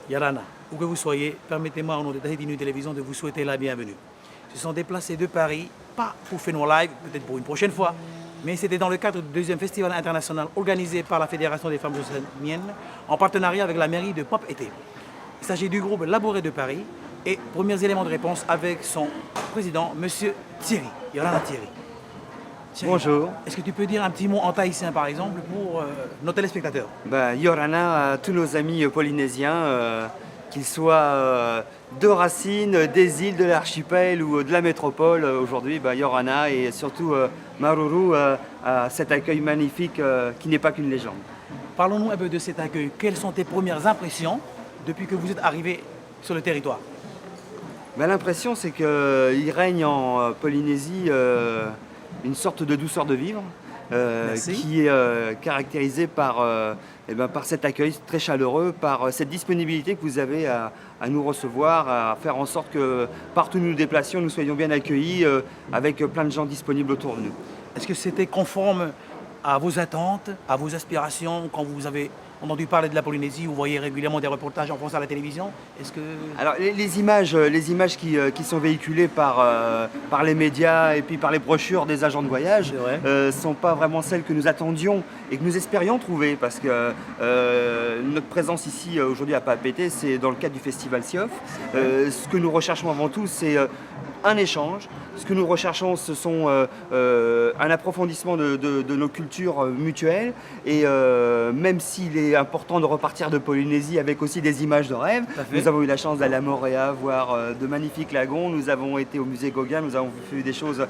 Yarana, où que vous soyez, permettez-moi au nom de Tahiti Nuit Télévision de vous souhaiter la bienvenue. Ils se sont déplacés de Paris, pas pour Fenouer Live, peut-être pour une prochaine fois, mais c'était dans le cadre du deuxième festival international organisé par la Fédération des femmes océaniennes en partenariat avec la mairie de Pop Été. Il s'agit du groupe Labouré de Paris et premiers éléments de réponse avec son président, Monsieur Thierry. Yarana Thierry. Thierry, bonjour. Est-ce que tu peux dire un petit mot en tahitien par exemple pour nos téléspectateurs? Yorana à tous nos amis polynésiens, qu'ils soient de Racine, des îles, de l'archipel ou de la métropole, aujourd'hui, Yorana et surtout Maruru à cet accueil magnifique qui n'est pas qu'une légende. Parlons-nous un peu de cet accueil. Quelles sont tes premières impressions depuis que vous êtes arrivé sur le territoire? L'impression, c'est qu'il règne en Polynésie une sorte de douceur de vivre qui est caractérisée par cet accueil très chaleureux, par cette disponibilité que vous avez à nous recevoir, à faire en sorte que partout où nous nous déplacions, nous soyons bien accueillis avec plein de gens disponibles autour de nous. Est-ce que c'était conforme à vos attentes, à vos aspirations quand vous avez entendu parler de la Polynésie? Vous voyez régulièrement des reportages en France à la télévision. Est-ce que... Alors les images qui sont véhiculées par les médias et puis par les brochures des agents de voyage ne sont pas vraiment celles que nous attendions et que nous espérions trouver, parce que notre présence ici aujourd'hui à Papeete, c'est dans le cadre du festival SIOF. Ce que nous recherchons avant tout, c'est un échange. Ce que nous recherchons, ce sont un approfondissement de nos cultures mutuelles. Et même s'il est important de repartir de Polynésie avec aussi des images de rêve, nous avons eu la chance d'aller à Moorea, voir de magnifiques lagons. Nous avons été au musée Gauguin, nous avons vu des choses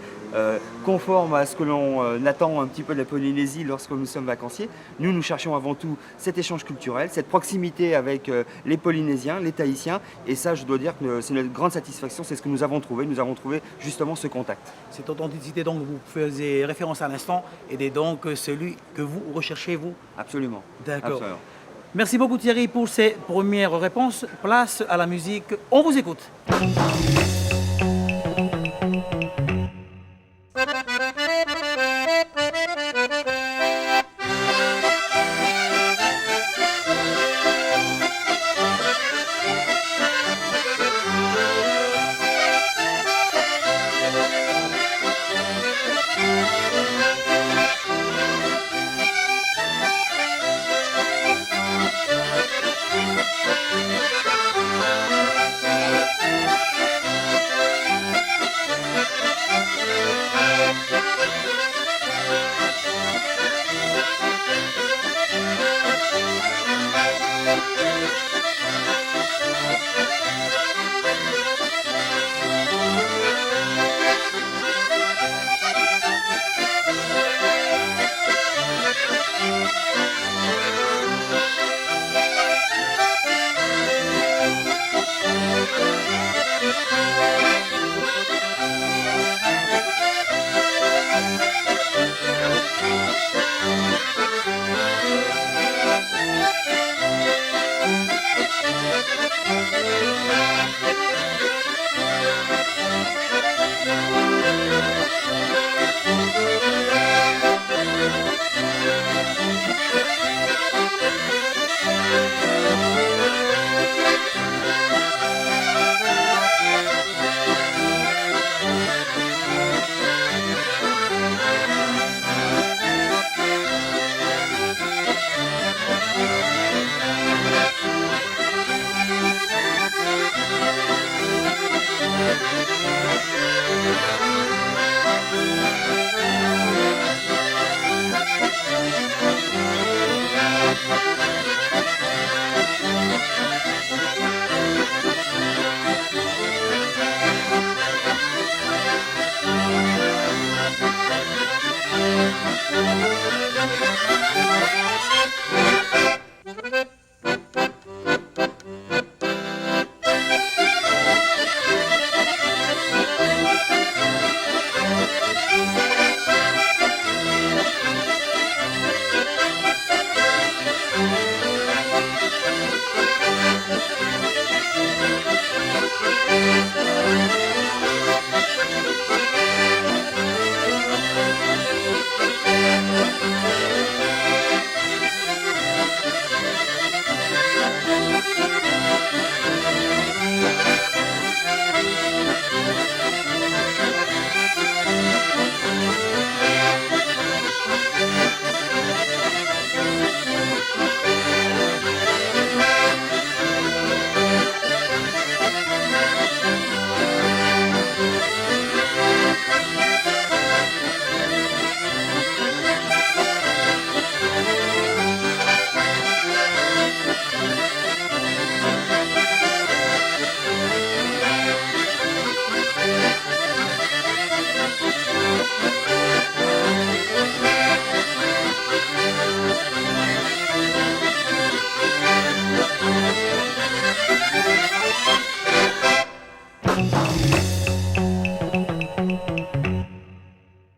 conformes à ce que l'on attend un petit peu de la Polynésie lorsque nous sommes vacanciers. Nous cherchons avant tout cet échange culturel, cette proximité avec les Polynésiens, les Tahitiens. Et ça, je dois dire que c'est notre grande satisfaction, c'est ce que nous avons trouvé. Nous avons trouvé justement ce contact. Cette authenticité dont vous faisiez référence à l'instant est donc celui que vous recherchez, vous? Absolument. D'accord. Absolument. Merci beaucoup Thierry pour ces premières réponses. Place à la musique. On vous écoute.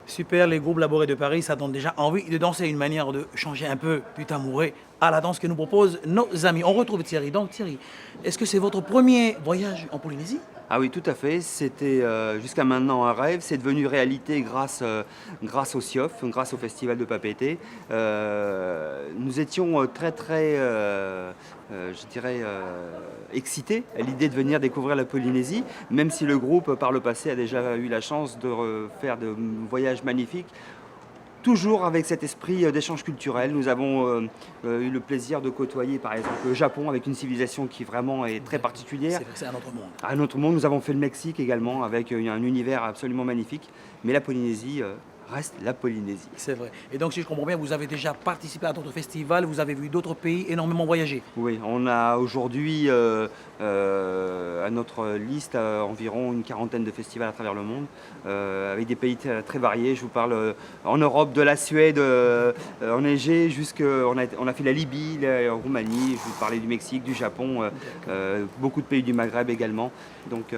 Super, les groupes Laboré de Paris, ça donne déjà envie de danser, une manière de changer un peu du tambouré à la danse que nous proposent nos amis. On retrouve Thierry. Donc Thierry, est-ce que c'est votre premier voyage en Polynésie? Ah oui, tout à fait. C'était jusqu'à maintenant un rêve. C'est devenu réalité grâce au CIOF, grâce au Festival de Papeete. Nous étions très, je dirais, excités à l'idée de venir découvrir la Polynésie, même si le groupe, par le passé, a déjà eu la chance de faire de voyages magnifiques. Toujours avec cet esprit d'échange culturel. Nous avons eu le plaisir de côtoyer par exemple le Japon avec une civilisation qui vraiment est très particulière. C'est vrai que c'est un autre monde. À un autre monde, nous avons fait le Mexique également avec un univers absolument magnifique. Mais la Polynésie reste la Polynésie. C'est vrai. Et donc si je comprends bien, vous avez déjà participé à d'autres festivals, vous avez vu d'autres pays, énormément voyagé. Oui, on a aujourd'hui à notre liste environ une quarantaine de festivals à travers le monde, avec des pays très variés. Je vous parle en Europe, de la Suède enneigée, on a fait la Libye, la Roumanie, je vous parlais du Mexique, du Japon, beaucoup de pays du Maghreb également. Donc,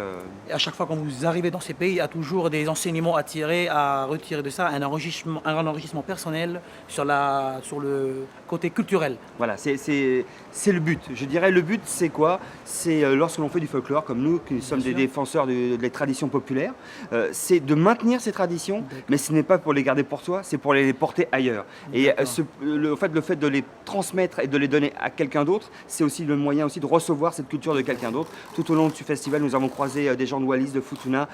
Et à chaque fois quand vous arrivez dans ces pays, il y a toujours des enseignements à tirer, à retirer de ça, un enrichissement personnel sur le côté culturel. Voilà, c'est le but. Je dirais le but, c'est quoi? C'est lorsque l'on fait du folklore, comme nous, qui sommes des défenseurs des traditions populaires, c'est de maintenir ces traditions, mais ce n'est pas pour les garder pour soi, c'est pour les porter ailleurs. Et le fait de les transmettre et de les donner à quelqu'un d'autre, c'est aussi le moyen aussi de recevoir cette culture de quelqu'un d'autre. Tout au long du festival, nous avons croisé des gens de Wallis, de Futuna.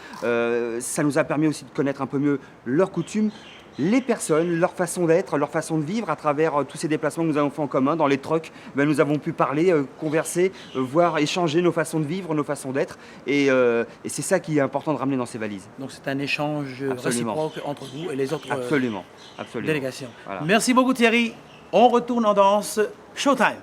Ça nous a permis aussi de connaître un peu mieux leurs coutumes, les personnes, leur façon d'être, leur façon de vivre à travers tous ces déplacements que nous avons fait en commun. Dans les trucks, nous avons pu parler, converser, voir, échanger nos façons de vivre, nos façons d'être. Et c'est ça qui est important de ramener dans ces valises. Donc c'est un échange Absolument. réciproque entre vous et les autres Absolument. délégations. Voilà. Merci beaucoup Thierry. On retourne en danse. Showtime.